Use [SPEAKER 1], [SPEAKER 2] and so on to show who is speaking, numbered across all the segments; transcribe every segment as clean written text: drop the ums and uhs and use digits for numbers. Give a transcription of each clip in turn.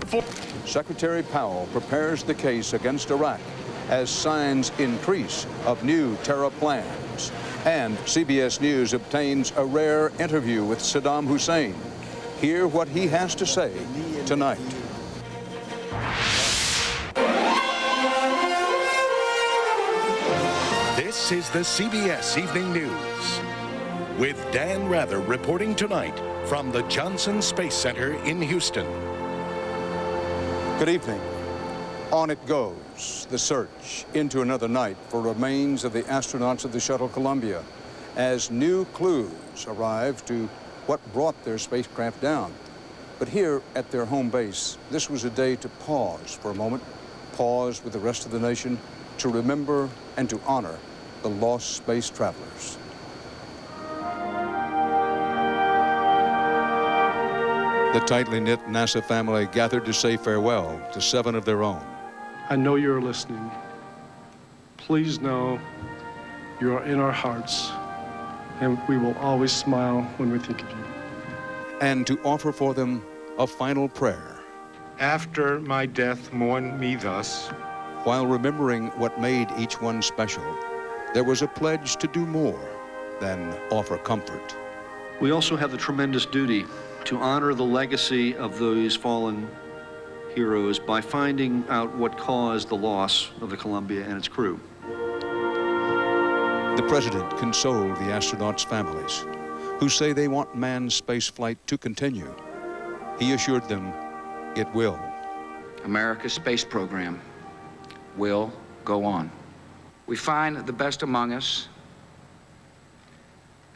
[SPEAKER 1] for...
[SPEAKER 2] Secretary Powell prepares the case against Iraq as signs increase of new terror plans. And CBS News obtains a rare interview with Saddam Hussein. Hear what he has to say tonight.
[SPEAKER 3] This is the CBS Evening News with Dan Rather reporting tonight from the Johnson Space Center in Houston.
[SPEAKER 2] Good evening. On it goes, the search into another night for remains of the astronauts of the shuttle Columbia as new clues arrive to what brought their spacecraft down. But here at their home base, this was a day to pause for a moment, pause with the rest of the nation to remember and to honor the lost space travelers. The tightly knit NASA family gathered to say farewell to 7 of their own.
[SPEAKER 4] I know you're listening. Please know you are in our hearts, and we will always smile when we think of you.
[SPEAKER 2] And to offer for them a final prayer.
[SPEAKER 5] After my death, mourn me thus.
[SPEAKER 2] While remembering what made each one special, there was a pledge to do more than offer comfort.
[SPEAKER 6] We also have the tremendous duty to honor the legacy of those fallen heroes by finding out what caused the loss of the Columbia and its crew.
[SPEAKER 2] The president consoled the astronauts' families, who say they want manned spaceflight to continue. He assured them it will.
[SPEAKER 7] America's space program will go on. We find the best among us,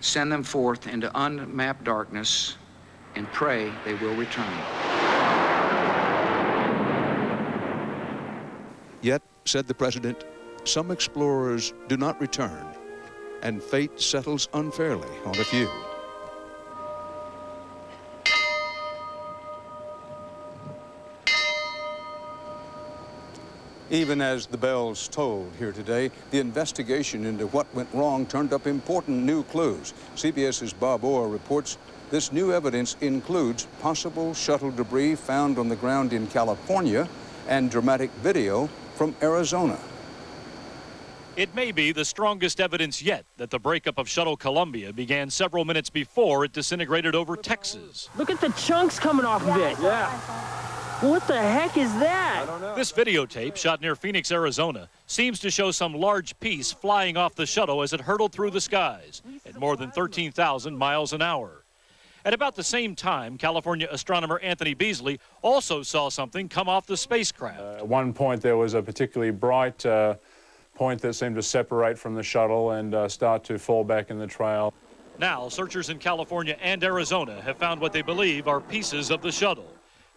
[SPEAKER 7] send them forth into unmapped darkness, and pray they will return.
[SPEAKER 2] Yet, said the president, some explorers do not return, and fate settles unfairly on a few. Even as the bells tolled here today, the investigation into what went wrong turned up important new clues. CBS's Bob Orr reports this new evidence includes possible shuttle debris found on the ground in California and dramatic video from Arizona.
[SPEAKER 1] It may be the strongest evidence yet that the breakup of Shuttle Columbia began several minutes before it disintegrated over Texas.
[SPEAKER 8] Look at the chunks coming off of it. Yeah. What the heck is that?
[SPEAKER 1] I don't know. This videotape, shot near Phoenix, Arizona, seems to show some large piece flying off the shuttle as it hurtled through the skies at more than 13,000 miles an hour. At about the same time, California astronomer Anthony Beasley also saw something come off the spacecraft.
[SPEAKER 9] At one point, there was a particularly bright point that seemed to separate from the shuttle and start to fall back in the trail.
[SPEAKER 1] Now, searchers in California and Arizona have found what they believe are pieces of the shuttle.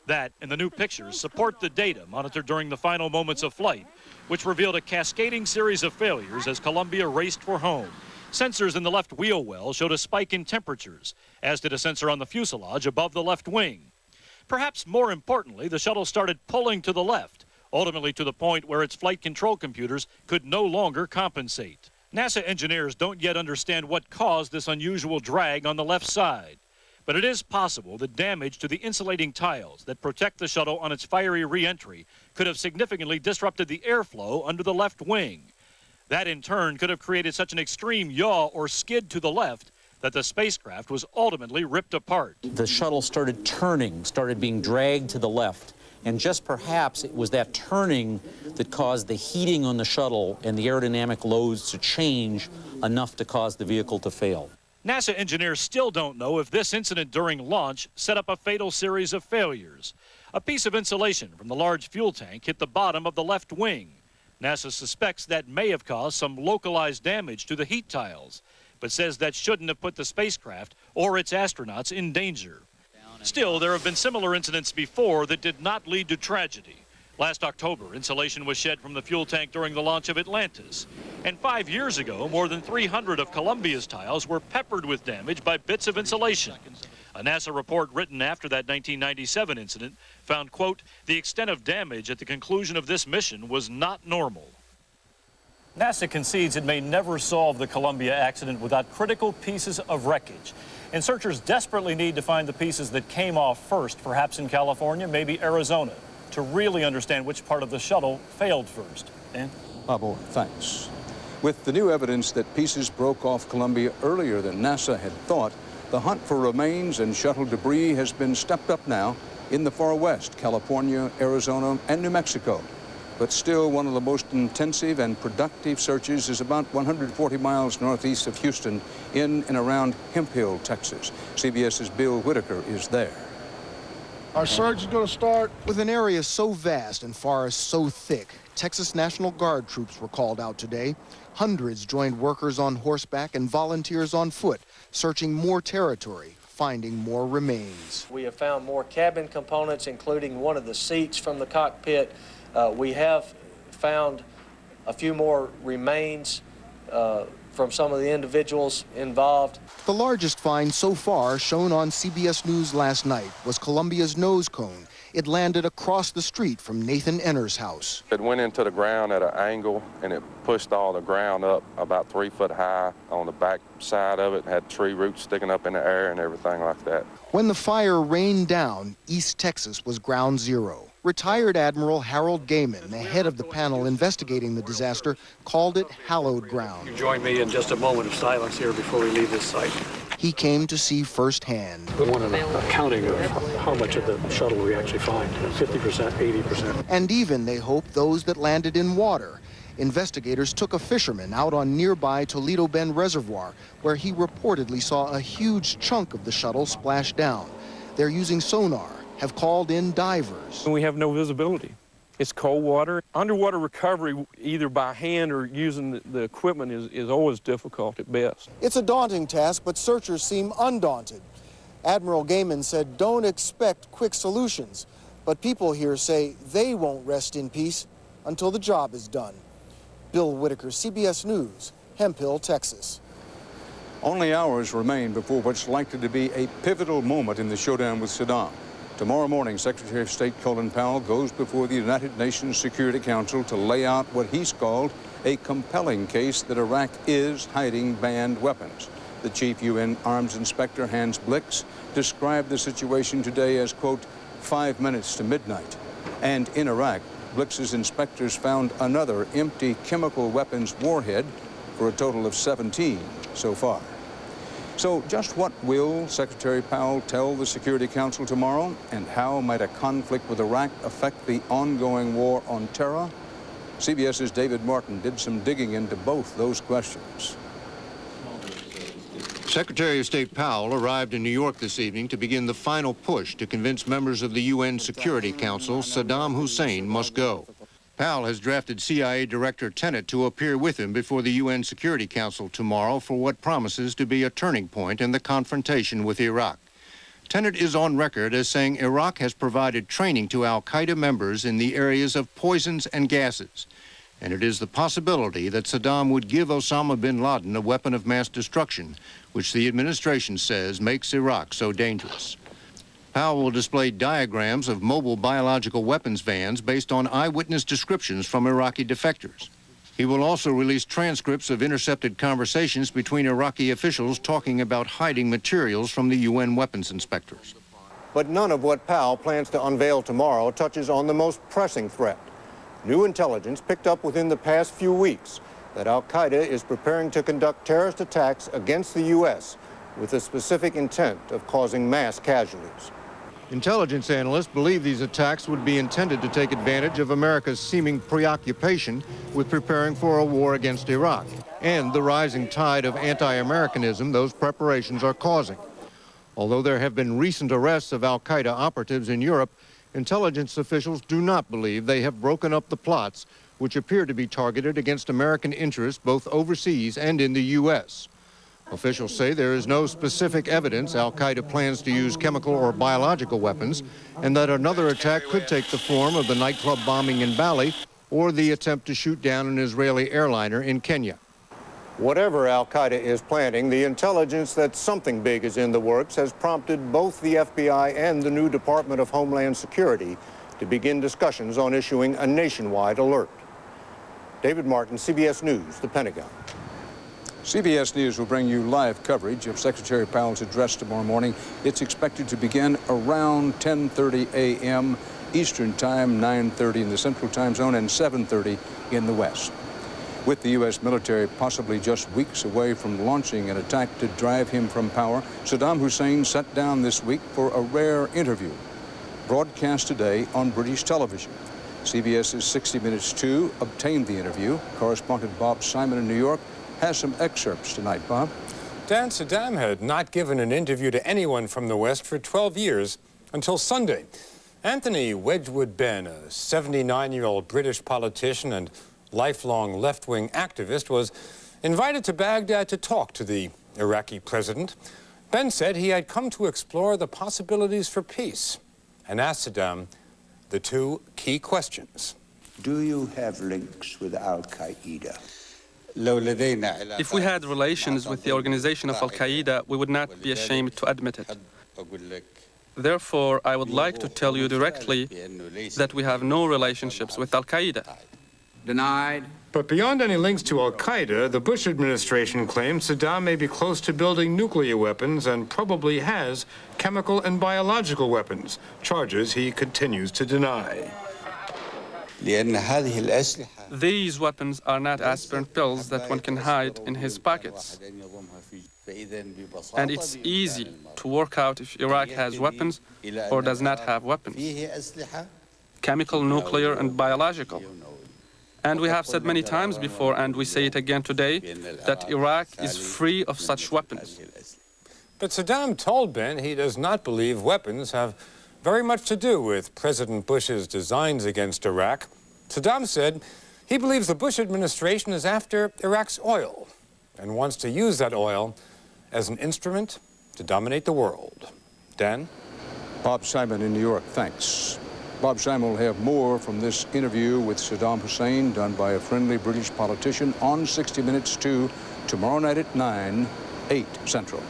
[SPEAKER 1] That and the new pictures support the data monitored during the final moments of flight, which revealed a cascading series of failures as Columbia raced for home. Sensors in the left wheel well showed a spike in temperatures, as did a sensor on the fuselage above the left wing. Perhaps more importantly, the shuttle started pulling to the left, ultimately to the point where its flight control computers could no longer compensate. NASA engineers don't yet understand what caused this unusual drag on the left side. But it is possible that damage to the insulating tiles that protect the shuttle on its fiery re-entry could have significantly disrupted the airflow under the left wing. That in turn could have created such an extreme yaw or skid to the left that the spacecraft was ultimately ripped apart.
[SPEAKER 10] The shuttle started turning, started being dragged to the left, and just perhaps it was that turning that caused the heating on the shuttle and the aerodynamic loads to change enough to cause the vehicle to fail.
[SPEAKER 1] NASA engineers still don't know if this incident during launch set up a fatal series of failures. A piece of insulation from the large fuel tank hit the bottom of the left wing. NASA suspects that may have caused some localized damage to the heat tiles, but says that shouldn't have put the spacecraft or its astronauts in danger. Still, there have been similar incidents before that did not lead to tragedy. Last October, insulation was shed from the fuel tank during the launch of Atlantis. And 5 years ago, more than 300 of Columbia's tiles were peppered with damage by bits of insulation. A NASA report written after that 1997 incident found, quote, the extent of damage at the conclusion of this mission was not normal. NASA concedes it may never solve the Columbia accident without critical pieces of wreckage. And searchers desperately need to find the pieces that came off first, perhaps in California, maybe Arizona. to really understand which part of the shuttle failed first. Dan?
[SPEAKER 2] Pablo, thanks. With the new evidence that pieces broke off Columbia earlier than NASA had thought, the hunt for remains and shuttle debris has been stepped up now in the far west, California, Arizona, and New Mexico. But still, one of the most intensive and productive searches is about 140 miles northeast of Houston, in and around Hemp Hill, Texas. CBS's Bill Whitaker is there.
[SPEAKER 11] Our search is going to start with an area so vast and forests so thick. Texas National Guard troops were called out today. Hundreds joined workers on horseback and volunteers on foot, searching more territory, finding more remains.
[SPEAKER 12] We have found more cabin components, including one of the seats from the cockpit. We have found a few more remains from some of the individuals involved.
[SPEAKER 11] The largest find so far, shown on CBS News last night, was Columbia's nose cone. It landed across the street from Nathan Enner's house.
[SPEAKER 13] It went into the ground at an angle, and it pushed all the ground up about 3 foot high on the back side of it. It had tree roots sticking up in the air and everything like that.
[SPEAKER 11] When the fire rained down, East Texas was ground zero. Retired Admiral Harold Gaiman, the head of the panel investigating the disaster, called it hallowed ground.
[SPEAKER 14] You join me in just a moment of silence here before we leave this site.
[SPEAKER 11] He came to see firsthand.
[SPEAKER 14] We want an accounting of how much of the shuttle we actually find, 50%, 80%.
[SPEAKER 11] And even, they hope, those that landed in water. Investigators took a fisherman out on nearby Toledo Bend Reservoir, where he reportedly saw a huge chunk of the shuttle splash down. They're using sonar, have called in divers.
[SPEAKER 15] We have no visibility. It's cold water. Underwater recovery, either by hand or using the equipment, is always difficult at best.
[SPEAKER 11] It's a daunting task, but searchers seem undaunted. Admiral Gaiman said, don't expect quick solutions, but people here say they won't rest in peace until the job is done. Bill Whitaker, CBS News, Hemp Hill, Texas.
[SPEAKER 2] Only hours remain before what's likely to be a pivotal moment in the showdown with Saddam. Tomorrow morning, Secretary of State Colin Powell goes before the United Nations Security Council to lay out what he's called a compelling case that Iraq is hiding banned weapons. The chief UN arms inspector, Hans Blix, described the situation today as, quote, 5 minutes to midnight. And in Iraq, Blix's inspectors found another empty chemical weapons warhead for a total of 17 so far. So just what will Secretary Powell tell the Security Council tomorrow, and how might a conflict with Iraq affect the ongoing war on terror? CBS's David Martin did some digging into both those questions.
[SPEAKER 16] Secretary of State Powell arrived in New York this evening to begin the final push to convince members of the UN Security Council Saddam Hussein must go. Powell has drafted CIA Director Tenet to appear with him before the UN Security Council tomorrow for what promises to be a turning point in the confrontation with Iraq. Tenet is on record as saying Iraq has provided training to al-Qaeda members in the areas of poisons and gases, and it is the possibility that Saddam would give Osama bin Laden a weapon of mass destruction, which the administration says makes Iraq so dangerous. Powell will display diagrams of mobile biological weapons vans based on eyewitness descriptions from Iraqi defectors. He will also release transcripts of intercepted conversations between Iraqi officials talking about hiding materials from the UN weapons inspectors.
[SPEAKER 17] But none of what Powell plans to unveil tomorrow touches on the most pressing threat. New intelligence picked up within the past few weeks that al-Qaeda is preparing to conduct terrorist attacks against the U.S. with the specific intent of causing mass casualties. Intelligence analysts believe these attacks would be intended to take advantage of America's seeming preoccupation with preparing for a war against Iraq and the rising tide of anti-Americanism those preparations are causing. Although there have been recent arrests of al-Qaeda operatives in Europe, intelligence officials do not believe they have broken up the plots, which appear to be targeted against American interests both overseas and in the U.S. Officials say there is no specific evidence al-Qaeda plans to use chemical or biological weapons, and that another attack could take the form of the nightclub bombing in Bali or the attempt to shoot down an Israeli airliner in Kenya. Whatever al-Qaeda is planning, the intelligence that something big is in the works has prompted both the FBI and the new Department of Homeland Security to begin discussions on issuing a nationwide alert. David Martin, CBS News, the Pentagon.
[SPEAKER 2] CBS News will bring you live coverage of Secretary Powell's address tomorrow morning. It's expected to begin around 10:30 a.m. Eastern Time, 9:30 in the Central Time Zone, and 7:30 in the West. With the U.S. military possibly just weeks away from launching an attack to drive him from power, Saddam Hussein sat down this week for a rare interview, broadcast today on British television. CBS's 60 Minutes 2 obtained the interview. Correspondent Bob Simon in New York has some excerpts tonight. Bob?
[SPEAKER 18] Dan, Saddam had not given an interview to anyone from the West for 12 years until Sunday. Anthony Wedgwood Ben, a 79-year-old British politician and lifelong left-wing activist, was invited to Baghdad to talk to the Iraqi president. Ben said he had come to explore the possibilities for peace and asked Saddam the two key questions.
[SPEAKER 19] Do you have links with Al-Qaeda?
[SPEAKER 20] If we had relations with the organization of Al-Qaeda, we would not be ashamed to admit it. Therefore, I would like to tell you directly that we have no relationships with Al-Qaeda.
[SPEAKER 7] Denied.
[SPEAKER 18] But beyond any links to Al-Qaeda, the Bush administration claims Saddam may be close to building nuclear weapons and probably has chemical and biological weapons, charges he continues to deny.
[SPEAKER 20] These weapons are not aspirin pills that one can hide in his pockets. And it's easy to work out if Iraq has weapons or does not have weapons. Chemical, nuclear, and biological. And we have said many times before, and we say it again today, that Iraq is free of such weapons.
[SPEAKER 18] But Saddam told Ben he does not believe weapons have very much to do with President Bush's designs against Iraq. Saddam said he believes the Bush administration is after Iraq's oil and wants to use that oil as an instrument to dominate the world. Dan?
[SPEAKER 2] Bob Simon in New York, thanks. Bob Simon will have more from this interview with Saddam Hussein done by a friendly British politician on 60 Minutes 2 tomorrow night at 9, 8 Central.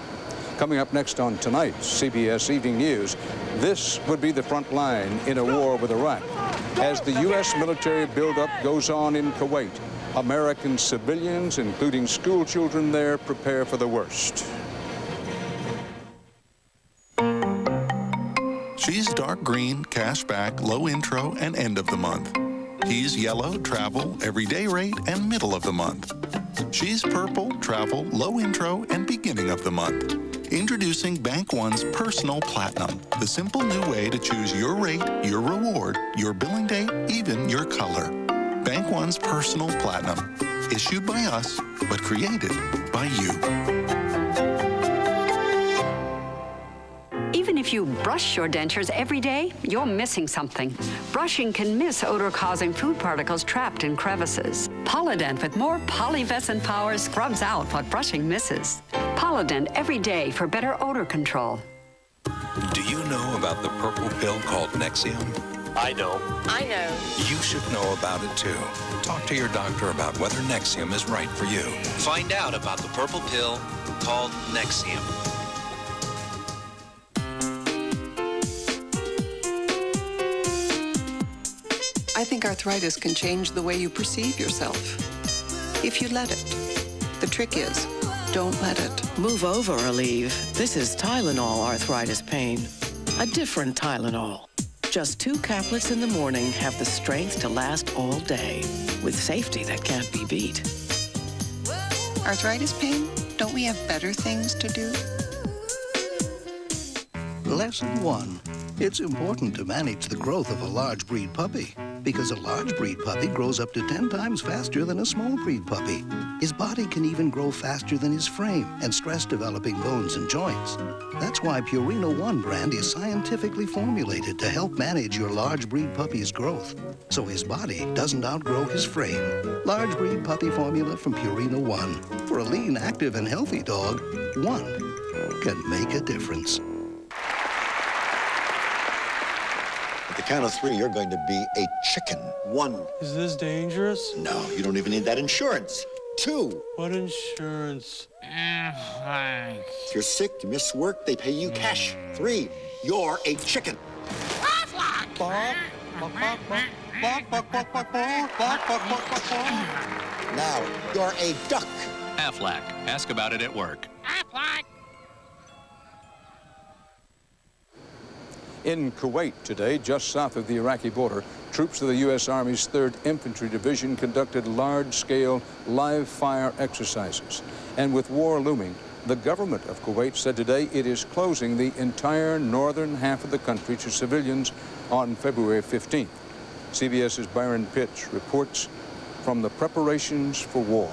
[SPEAKER 2] Coming up next on tonight's CBS Evening News, this would be the front line in a war with Iraq. As the U.S. military buildup goes on in Kuwait, American civilians, including school children there, prepare for the worst.
[SPEAKER 21] She's dark green, cash back, low intro, and end of the month. He's yellow, travel, everyday rate, and middle of the month. She's purple, travel, low intro, and beginning of the month. Introducing Bank One's Personal Platinum, the simple new way to choose your rate, your reward, your billing date, even your color. Bank One's Personal Platinum, issued by us, but created by you.
[SPEAKER 22] Even if you brush your dentures every day, you're missing something. Brushing can miss odor-causing food particles trapped in crevices. Polydent with more polyvescent power scrubs out what brushing misses. Polydent every day for better odor control.
[SPEAKER 23] Do you know about the purple pill called Nexium?
[SPEAKER 24] I know.
[SPEAKER 23] I know. You should know about it too. Talk to your doctor about whether Nexium is right for you.
[SPEAKER 24] Find out about the purple pill called Nexium.
[SPEAKER 25] I think arthritis can change the way you perceive yourself, if you let it. The trick is, don't let it.
[SPEAKER 26] Move over, Aleve. This is Tylenol arthritis pain. A different Tylenol. Just 2 caplets in the morning have the strength to last all day, with safety that can't be beat.
[SPEAKER 25] Arthritis pain? Don't we have better things to do?
[SPEAKER 27] Lesson 1. It's important to manage the growth of a large breed puppy, because a large breed puppy grows up to 10 times faster than a small breed puppy. His body can even grow faster than his frame and stress-developing bones and joints. That's why Purina One brand is scientifically formulated to help manage your large breed puppy's growth, so his body doesn't outgrow his frame. Large breed puppy formula from Purina One. For a lean, active, and healthy dog, one can make a difference.
[SPEAKER 28] At the count of 3, you're going to be a chicken. 1.
[SPEAKER 29] Is this dangerous?
[SPEAKER 28] No, you don't even need that insurance. 2.
[SPEAKER 29] What insurance?
[SPEAKER 28] If you're sick, you miss work, they pay you cash. 3. You're a chicken. Now, you're a duck.
[SPEAKER 30] Aflac. Ask about it at work.
[SPEAKER 31] Aflac.
[SPEAKER 2] In Kuwait today, just south of the Iraqi border, troops of the U.S. Army's 3rd Infantry Division conducted large-scale live-fire exercises. And with war looming, the government of Kuwait said today it is closing the entire northern half of the country to civilians on February 15th. CBS's Byron Pitts reports from the preparations for war.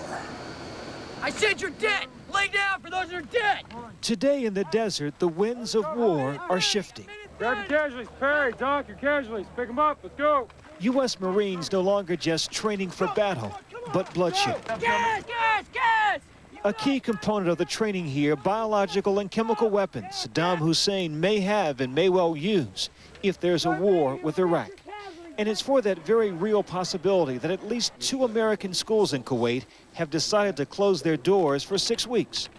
[SPEAKER 1] I said you're dead! Lay down for those who are dead!
[SPEAKER 3] Today in the desert, the winds of war are shifting.
[SPEAKER 4] Grab your casualties. Perry, Doc, your casualties. Pick them up. Let's go.
[SPEAKER 3] U.S. Marines no longer just training for battle, but bloodshed.
[SPEAKER 1] Gas! Gas! Gas!
[SPEAKER 3] A key component of the training here, biological and chemical weapons Saddam Hussein may have and may well use if there's a war with Iraq. And it's for that very real possibility that at least 2 American schools in Kuwait have decided to close their doors for 6 weeks.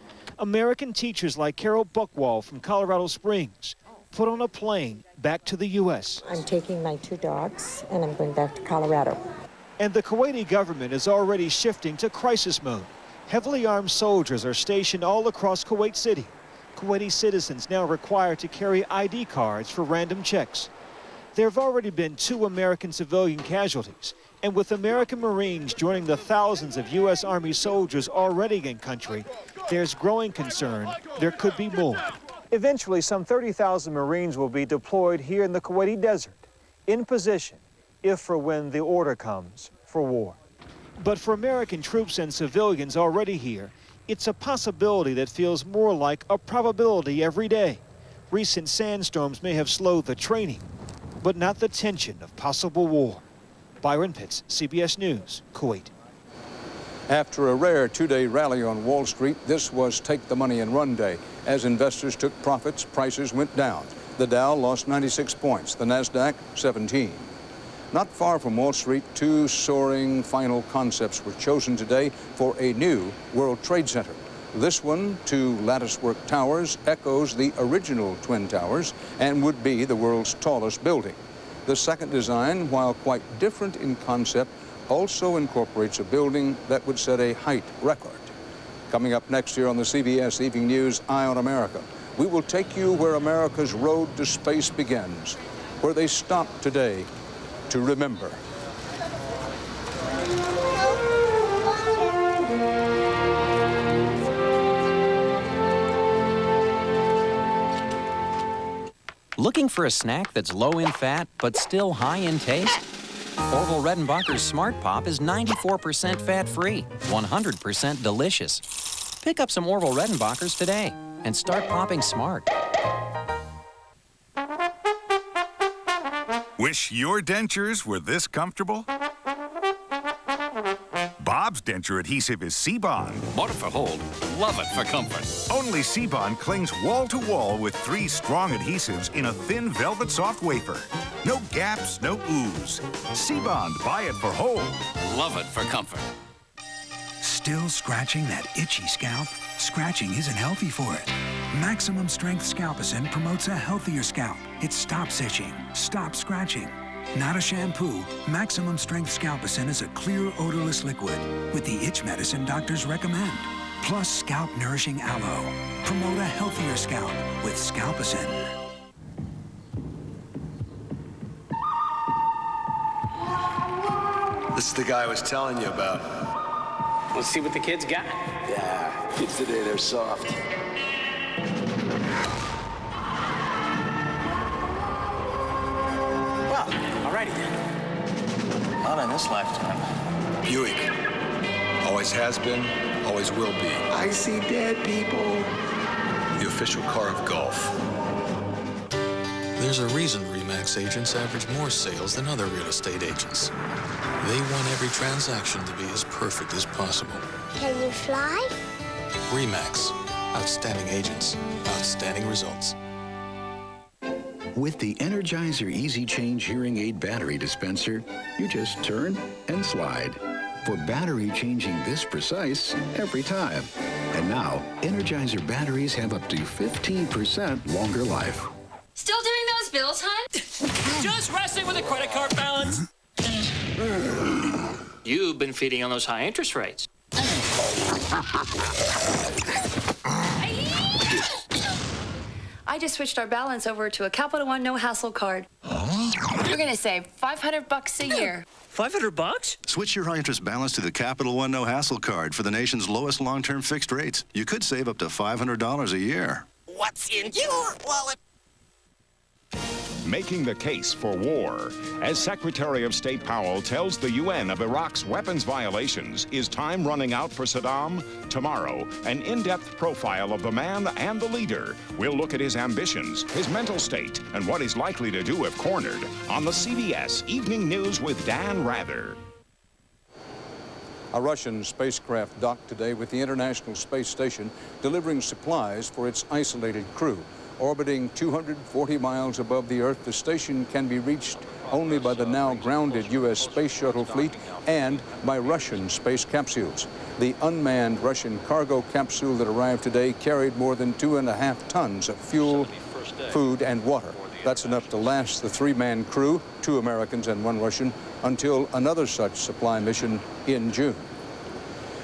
[SPEAKER 3] American teachers like Carol Buckwall from Colorado Springs put on a plane back to the U.S.
[SPEAKER 5] I'm taking my 2 dogs and I'm going back to Colorado.
[SPEAKER 3] And the Kuwaiti government is already shifting to crisis mode. Heavily armed soldiers are stationed all across Kuwait City. Kuwaiti citizens now required to carry ID cards for random checks. There have already been 2 American civilian casualties, and with American Marines joining the thousands of U.S. Army soldiers already in country, there's growing concern there could be more. Eventually, some 30,000 Marines will be deployed here in the Kuwaiti desert, in position, if for when the order comes for war. But for American troops and civilians already here, it's a possibility that feels more like a probability every day. Recent sandstorms may have slowed the training, but not the tension of possible war. Byron Pitts, CBS News, Kuwait.
[SPEAKER 2] After a rare 2-day rally on Wall Street, this was take the money and run day. As investors took profits, prices went down. The Dow lost 96 points, the NASDAQ 17. Not far from Wall Street, 2 soaring final concepts were chosen today for a new World Trade Center. This one, 2 latticework towers, echoes the original Twin Towers and would be the world's tallest building. The second design, while quite different in concept, also incorporates a building that would set a height record. Coming up next year on the CBS Evening News Eye on America, we will take you where America's road to space begins, where they stop today to remember.
[SPEAKER 6] Looking for a snack that's low in fat but still high in taste? Orville Redenbacher's Smart Pop is 94% fat-free, 100% delicious. Pick up some Orville Redenbachers today and start popping smart.
[SPEAKER 8] Wish your dentures were this comfortable? Bob's denture adhesive is C-Bond.
[SPEAKER 30] Bought it for hold, love it for comfort.
[SPEAKER 8] Only C-Bond clings wall to wall with 3 strong adhesives in a thin velvet soft wafer. No gaps, no ooze. C-Bond, buy it for hold.
[SPEAKER 30] Love it for comfort.
[SPEAKER 9] Still scratching that itchy scalp? Scratching isn't healthy for it. Maximum Strength Scalpicin promotes a healthier scalp. It stops itching, stops scratching. Not a shampoo, Maximum Strength Scalpicin is a clear, odorless liquid with the itch medicine doctors recommend. Plus scalp nourishing aloe. Promote a healthier scalp with Scalpicin.
[SPEAKER 10] This is the guy I was telling you about.
[SPEAKER 12] Let's see what the kids got.
[SPEAKER 10] Yeah, kids today, they're soft.
[SPEAKER 12] Well, alrighty then. Not in this lifetime.
[SPEAKER 10] Buick. Always has been, always will be.
[SPEAKER 28] I see dead people.
[SPEAKER 10] The official car of golf.
[SPEAKER 13] There's a reason RE/MAX agents average more sales than other real estate agents. They want every transaction to be as perfect as possible.
[SPEAKER 31] Can you fly?
[SPEAKER 13] RE/MAX. Outstanding agents. Outstanding results.
[SPEAKER 32] With the Energizer Easy Change Hearing Aid Battery Dispenser, you just turn and slide. For battery changing this precise every time. And now, Energizer batteries have up to 15% longer life.
[SPEAKER 33] Still doing those bills, hun?
[SPEAKER 12] Just wrestling with a credit card balance. You've been feeding on those high interest rates.
[SPEAKER 34] I
[SPEAKER 33] I just switched our balance over to a Capital One no-hassle card. You're gonna save $500 a year.
[SPEAKER 7] $500?
[SPEAKER 11] Switch your high-interest balance to the Capital One no-hassle card for the nation's lowest long-term fixed rates. You could save up to $500 a year.
[SPEAKER 7] What's in your wallet?
[SPEAKER 14] Making the case for war. As Secretary of State Powell tells the UN of Iraq's weapons violations, is time running out for Saddam? Tomorrow, an in-depth profile of the man and the leader. We'll look at his ambitions, his mental state, and what he's likely to do if cornered on the CBS Evening News with Dan Rather.
[SPEAKER 2] A Russian spacecraft docked today with the International Space Station, delivering supplies for its isolated crew. Orbiting 240 miles above the Earth, the station can be reached only by the now grounded U.S. space shuttle fleet and by Russian space capsules. The unmanned Russian cargo capsule that arrived today carried more than 2.5 tons of fuel, food, and water. That's enough to last the 3-man crew, 2 Americans and 1 Russian, until another such supply mission in June.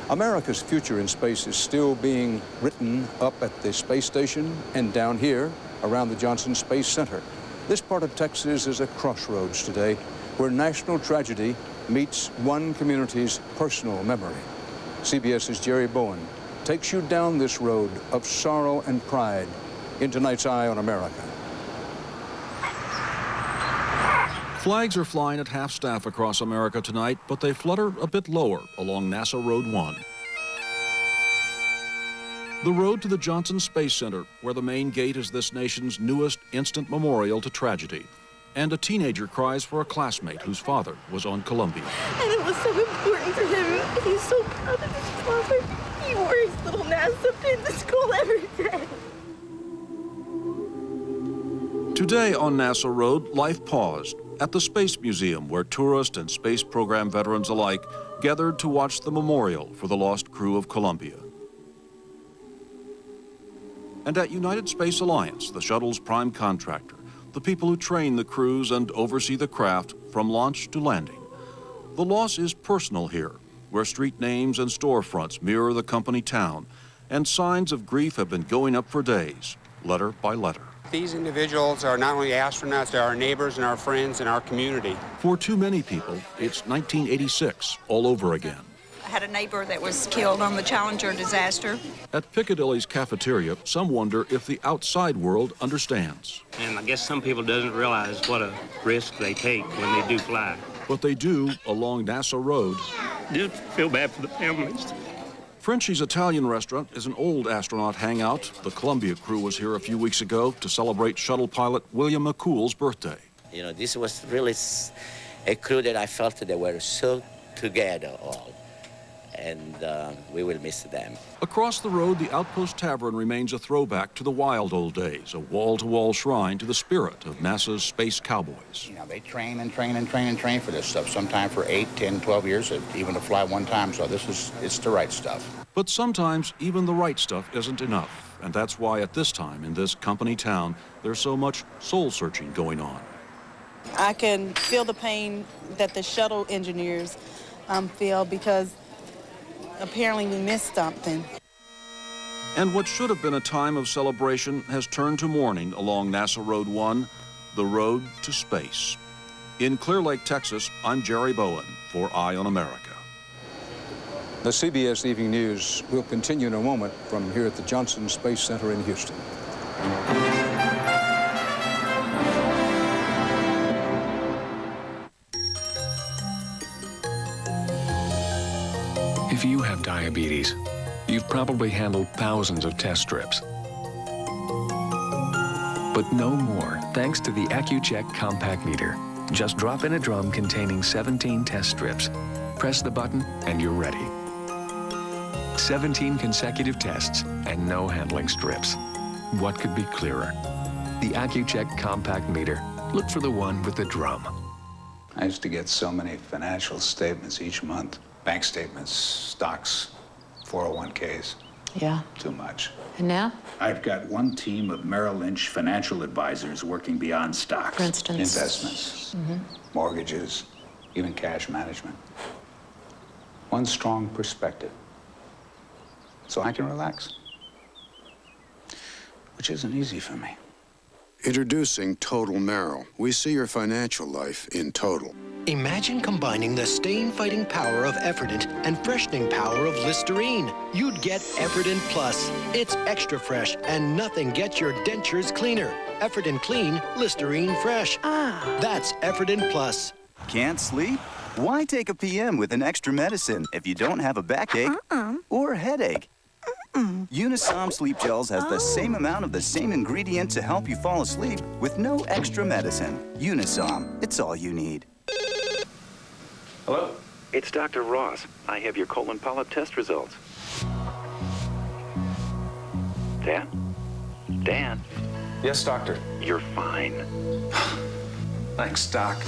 [SPEAKER 2] America's future in space is still being written up at the space station and down here around the Johnson Space Center. This part of Texas is a crossroads today where national tragedy meets one community's personal memory. CBS's Jerry Bowen takes you down this road of sorrow and pride in tonight's Eye on America.
[SPEAKER 15] Flags are flying at half-staff across America tonight, but they flutter a bit lower along NASA Road 1. The road to the Johnson Space Center, where the main gate is this nation's newest instant memorial to tragedy. And a teenager cries for a classmate whose father was on Columbia.
[SPEAKER 16] And it was so important to him. He's so proud of his father. He wore his little NASA pin to school every day.
[SPEAKER 15] Today on NASA Road, life paused at the Space Museum, where tourist and space program veterans alike gathered to watch the memorial for the lost crew of Columbia. And at United Space Alliance, the shuttle's prime contractor, the people who train the crews and oversee the craft from launch to landing. The loss is personal here, where street names and storefronts mirror the company town, and signs of grief have been going up for days, letter by letter.
[SPEAKER 17] These individuals are not only astronauts, they're our neighbors and our friends and our community.
[SPEAKER 15] For too many people, it's 1986 all over again.
[SPEAKER 18] I had a neighbor that was killed on the Challenger disaster.
[SPEAKER 15] At Piccadilly's cafeteria, some wonder if the outside world understands.
[SPEAKER 19] And I guess some people doesn't realize what a risk they take when they do fly.
[SPEAKER 15] But they do along NASA Road.
[SPEAKER 19] Just feel bad for the families.
[SPEAKER 15] Frenchie's Italian restaurant is an old astronaut hangout. The Columbia crew was here a few weeks ago to celebrate shuttle pilot William McCool's birthday.
[SPEAKER 20] You know, this was really a crew that I felt that they were so together all. And we will miss them.
[SPEAKER 15] Across the road, the Outpost Tavern remains a throwback to the wild old days, a wall-to-wall shrine to the spirit of NASA's space cowboys.
[SPEAKER 21] You know, they train and train and train and train for this stuff, sometimes for 8, 10, 12 years, even to fly one time, so it's the right stuff.
[SPEAKER 15] But sometimes even the right stuff isn't enough, and that's why at this time in this company town, there's so much soul-searching going on.
[SPEAKER 22] I can feel the pain that the shuttle engineers feel because apparently we missed something.
[SPEAKER 15] And what should have been a time of celebration has turned to mourning along NASA Road 1, the road to space. In Clear Lake, Texas, I'm Jerry Bowen for Eye on America.
[SPEAKER 2] The CBS Evening News will continue in a moment from here at the Johnson Space Center in Houston.
[SPEAKER 23] If you have diabetes, you've probably handled thousands of test strips. But no more, thanks to the AccuCheck Compact Meter. Just drop in a drum containing 17 test strips. Press the button and you're ready. 17 consecutive tests and no handling strips. What could be clearer? The AccuCheck Compact Meter. Look for the one with the drum.
[SPEAKER 31] I used to get so many financial statements each month. Bank statements, stocks, 401ks.
[SPEAKER 34] Yeah.
[SPEAKER 31] Too much.
[SPEAKER 34] And now?
[SPEAKER 31] I've got one team of Merrill Lynch financial advisors working beyond stocks.
[SPEAKER 34] For instance?
[SPEAKER 31] Investments, mortgages, even cash management. One strong perspective. So I can relax. Which isn't easy for me.
[SPEAKER 1] Introducing Total Marrow. We see your financial life in total.
[SPEAKER 3] Imagine combining the stain-fighting power of Efferdent and freshening power of Listerine. You'd get Efferdent Plus. It's extra fresh, and nothing gets your dentures cleaner. Efferdent Clean, Listerine Fresh. That's Efferdent Plus.
[SPEAKER 4] Can't sleep? Why take a PM with an extra medicine if you don't have a backache or headache? Unisom Sleep Gels has the same amount of the same ingredient to help you fall asleep with no extra medicine. Unisom, it's all you need.
[SPEAKER 5] Hello? It's Dr. Ross. I have your colon polyp test results. Dan? Dan?
[SPEAKER 10] Yes, doctor.
[SPEAKER 5] You're fine.
[SPEAKER 10] Thanks, Doc.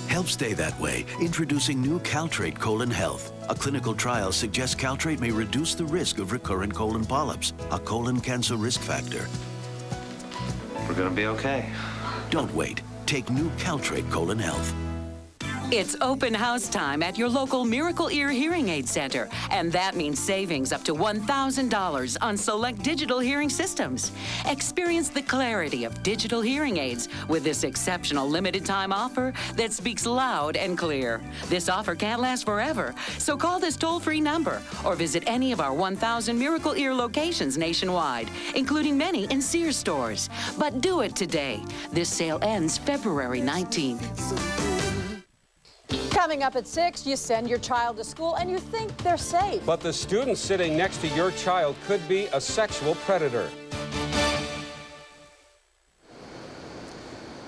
[SPEAKER 6] Help stay that way. Introducing new Caltrate Colon Health. A clinical trial suggests Caltrate may reduce the risk of recurrent colon polyps, a colon cancer risk factor.
[SPEAKER 10] We're gonna be okay.
[SPEAKER 6] Don't wait. Take new Caltrate Colon Health.
[SPEAKER 8] It's open house time at your local Miracle Ear Hearing Aid Center, and that means savings up to $1,000 on select digital hearing systems. Experience the clarity of digital hearing aids with this exceptional limited-time offer that speaks loud and clear. This offer can't last forever, so call this toll-free number or visit any of our 1,000 Miracle Ear locations nationwide, including many in Sears stores. But do it today. This sale ends February 19th.
[SPEAKER 9] Coming up at 6, you send your child to school and you think they're safe.
[SPEAKER 24] But the student sitting next to your child could be a sexual predator.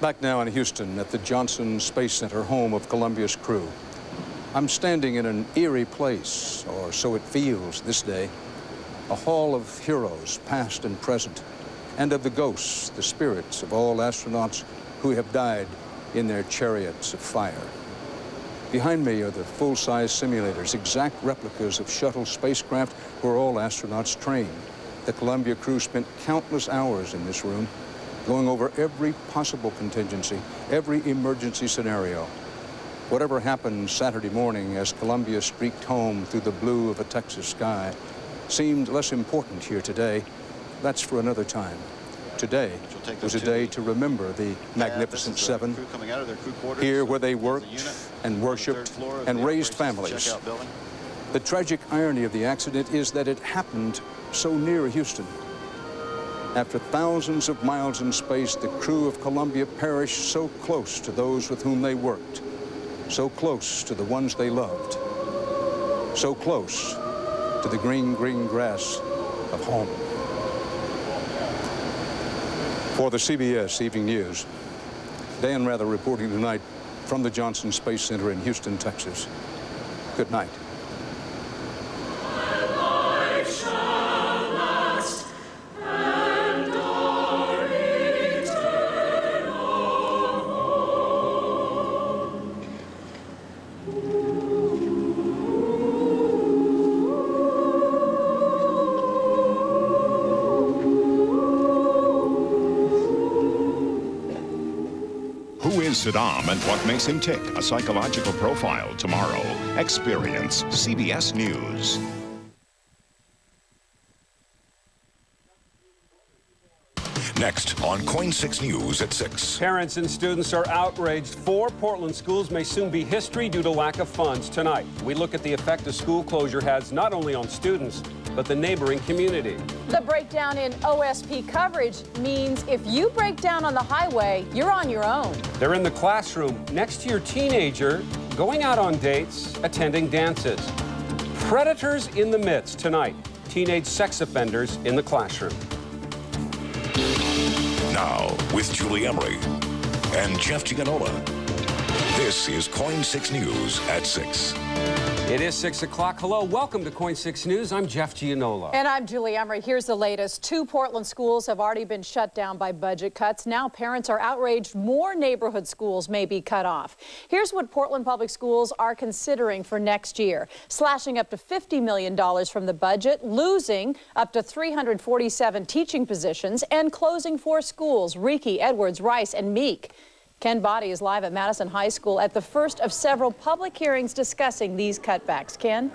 [SPEAKER 2] Back now in Houston at the Johnson Space Center, home of Columbia's crew. I'm standing in an eerie place, or so it feels this day. A hall of heroes, past and present, and of the ghosts, the spirits of all astronauts who have died in their chariots of fire. Behind me are the full-size simulators, exact replicas of shuttle spacecraft where all astronauts trained. The Columbia crew spent countless hours in this room, going over every possible contingency, every emergency scenario. Whatever happened Saturday morning as Columbia streaked home through the blue of a Texas sky seemed less important here today. That's for another time. Today was a day to remember the Magnificent Seven, here where they worked and worshipped and raised families. The tragic irony of the accident is that it happened so near Houston. After thousands of miles in space, the crew of Columbia perished so close to those with whom they worked, so close to the ones they loved, so close to the green, green grass of home. For the CBS Evening News, Dan Rather reporting tonight from the Johnson Space Center in Houston, Texas. Good night.
[SPEAKER 14] Who is Saddam and what makes him tick? A psychological profile tomorrow. Experience CBS News.
[SPEAKER 25] Next on Coin 6 News at 6.
[SPEAKER 24] Parents and students are outraged. 4 Portland schools may soon be history due to lack of funds. Tonight, we look at the effect a school closure has not only on students, but the neighboring community.
[SPEAKER 9] The breakdown in OSP coverage means if you break down on the highway, you're on your own.
[SPEAKER 24] They're in the classroom next to your teenager, going out on dates, attending dances. Predators in the midst tonight. Teenage sex offenders in the classroom.
[SPEAKER 25] Now, with Julie Emery and Jeff Gianola, this is Coin 6 News at 6.
[SPEAKER 24] It is 6 o'clock. Hello, welcome to Coin 6 News. I'm Jeff Gianola.
[SPEAKER 9] And I'm Julie Emery. Here's the latest. 2 Portland schools have already been shut down by budget cuts. Now parents are outraged more neighborhood schools may be cut off. Here's what Portland Public Schools are considering for next year. Slashing up to $50 million from the budget, losing up to 347 teaching positions, and closing 4 schools, Reiki, Edwards, Rice, and Meek. Ken Body is live at Madison High School at the first of several public hearings discussing these cutbacks. Ken?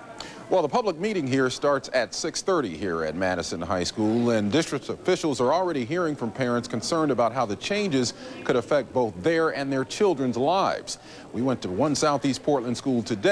[SPEAKER 7] Well, the public meeting here starts at 6:30 here at Madison High School, and district officials are already hearing from parents concerned about how the changes could affect both their and their children's lives. We went to one Southeast Portland school today.